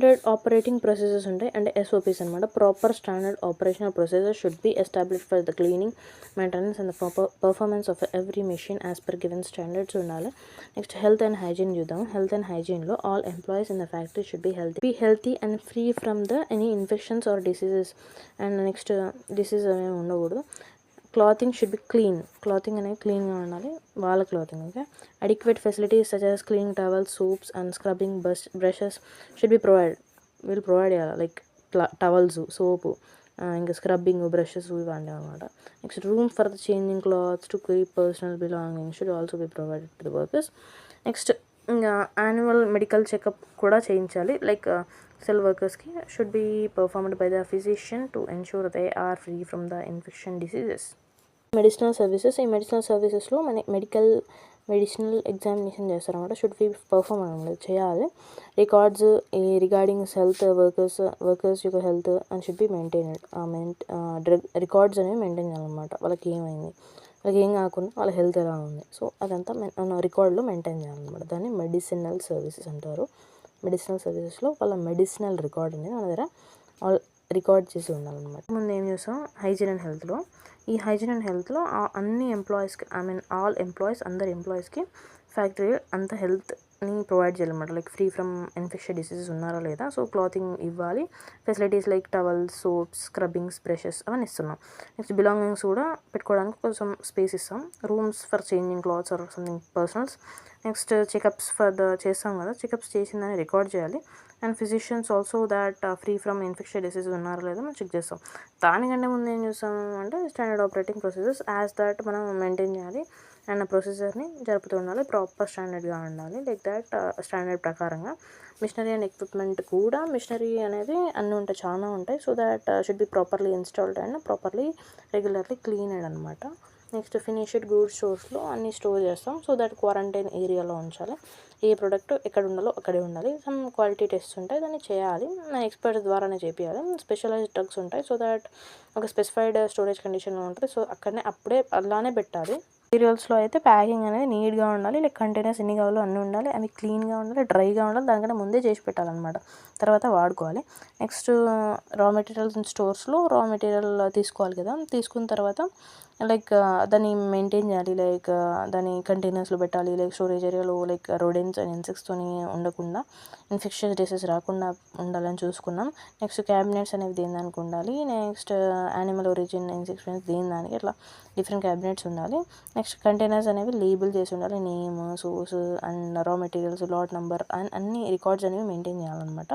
Standard operating procedures ఉంటాయి అంటే SOPs అనమాట. Proper standard operational procedure should be established for the cleaning, maintenance and performance of every machine as per given standards ఉండాలి. Next health and hygiene చూద్దాం. Health and హైజీన్లో all employees in the factory should be healthy and free from the any infections or diseases. And next disease అనేవి ఉండకూడదు. Clothing should be clean. Clothing అనేది క్లీన్గా ఉండాలి, వాళ్ళ clothing. Okay. Adequate facilities such as cleaning towels, soaps and scrubbing brushes should be వీళ్ళు provide చేయాలి. Like towels, soap, ఇంకా scrubbing brushes ఇవ్వండి అనమాట. Next room for the changing clothes to keep personal belongings should also be provided to the workers. Next ఇంకా annual medical checkup కూడా చేయించాలి. Like cell వర్కర్స్కి should be performed by the physician to ensure they are free from the infection diseases. Medicinal services. ఈ medicinal సర్వీసెస్లో medicinal examination చేస్తారన్నమాట. Should B perform అనేది చేయాలి. Records regarding health workers యొక్క health and should be maintained. Drug records అనేవి maintain చేయాలన్నమాట. వాళ్ళకి ఏమైంది, వాళ్ళకి ఏం కాకుండా వాళ్ళ హెల్త్ ఎలా ఉంది, సో అదంతా రికార్డులో మెయింటైన్ చేయాలన్నమాట. దాన్ని మెడిసినల్ సర్వీసెస్ అంటారు. మెడిసినల్ సర్వీసెస్లో వాళ్ళ మెడిసినల్ రికార్డ్ అనేది మన దగ్గర రికార్డ్ చేసి ఉండాలన్నమాట. ముందు ఏం చేస్తాం, హైజీన్ అండ్ హెల్త్లో. ఈ హైజీన్ అండ్ హెల్త్లో అన్ని ఎంప్లాయీస్కి ఆల్ ఎంప్లాయీస్, అందరు ఎంప్లాయీస్కి ఫ్యాక్టరీ అంత హెల్త్ని ప్రొవైడ్ చేయాలన్నమాట. Like free from infection diseases ఉన్నారా లేదా, సో క్లాతింగ్ ఇవ్వాలి. Facilities like towels, soaps, scrubbings, brushes అవన్నీ ఇస్తున్నాం. నెక్స్ట్ బిలాంగింగ్స్ కూడా పెట్టుకోవడానికి కొంచెం స్పేస్ ఇస్తాం. Rooms for changing clothes or something personals. Next checkups చేస్తాం కదా, చెకప్స్ చేసిందని రికార్డ్ చేయాలి. And physicians also that free from infection disease ఉన్నారా లేదా మనం చెక్ చేస్తాం. దానికంటే ముందు ఏం చేస్తాం అంటే standard operating procedures as that మనం మెయింటైన్ చేయాలి. అండ్ ప్రొసీజర్ని జరుపుతూ ఉండాలి. ప్రాపర్ స్టాండర్డ్గా ఉండాలి. లైక్ దాట్ స్టాండర్డ్ ప్రకారంగా మిషనరీ అండ్ ఎక్విప్మెంట్ కూడా మిషనరీ అనేది అన్నీ ఉంటాయి, చాలా ఉంటాయి. So that should be properly installed and properly regularly cleaned అనమాట. నెక్స్ట్ ఫినిష్డ్ గూడ్స్ స్టోర్స్లో అన్నీ స్టోర్ చేస్తాం. సో దట్ క్వారంటైన్ ఏరియాలో ఉంచాలి. ఏ ప్రోడక్ట్ ఎక్కడ ఉండాలో అక్కడే ఉండాలి. సమ్ క్వాలిటీ టెస్ట్స్ ఉంటాయి, దాన్ని చేయాలి. ఎక్స్పర్ట్స్ ద్వారానే చేయాలి. స్పెషలైజ్డ్ డ్రగ్స్ ఉంటాయి. సో దట్ ఒక స్పెసిఫైడ్ స్టోరేజ్ కండిషన్లో ఉంటుంది. సో అప్పుడే అలానే పెట్టాలి. మెటీరియల్స్లో అయితే ప్యాకింగ్ అనేది నీట్గా ఉండాలి. లైక్ కంటైనర్స్ ఎన్ని కావాలో అన్నీ ఉండాలి. అవి క్లీన్గా ఉండాలి, డ్రైగా ఉండాలి. దానికంటే ముందే చేసి పెట్టాలన్నమాట, తర్వాత వాడుకోవాలి. నెక్స్ట్ రా మెటీరియల్స్ స్టోర్స్లో రా మెటీరియల్ తీసుకోవాలి కదా, తీసుకున్న తర్వాత లైక్ దాన్ని మెయింటైన్ చేయాలి. లైక్ దాన్ని కంటైనర్స్లో పెట్టాలి. లైక్ స్టోరేజ్ ఏరియాలో లైక్ రోడెంట్స్ అండ్ ఇన్సెక్ట్స్తోని ఉండకుండా, ఇన్ఫెక్షన్స్ డిసీజ్ రాకుండా ఉండాలని చూసుకున్నాం. నెక్స్ట్ క్యాబినెట్స్ అనేవి దానికి ఉండాలి. నెక్స్ట్ యానిమల్ ఒరిజిన్ ఇన్సెక్షన్స్ దానికి అట్లా డిఫరెంట్ క్యాబినెట్స్ ఉండాలి. నెక్స్ట్ కంటైనర్స్ అనేవి లేబుల్ చేసి ఉండాలి. నేమ్, సోర్స్ అండ్ రా మెటీరియల్స్, లాట్ నెంబర్ అండ్ అన్ని రికార్డ్స్ అనేవి మెయింటైన్ చేయాలన్నమాట.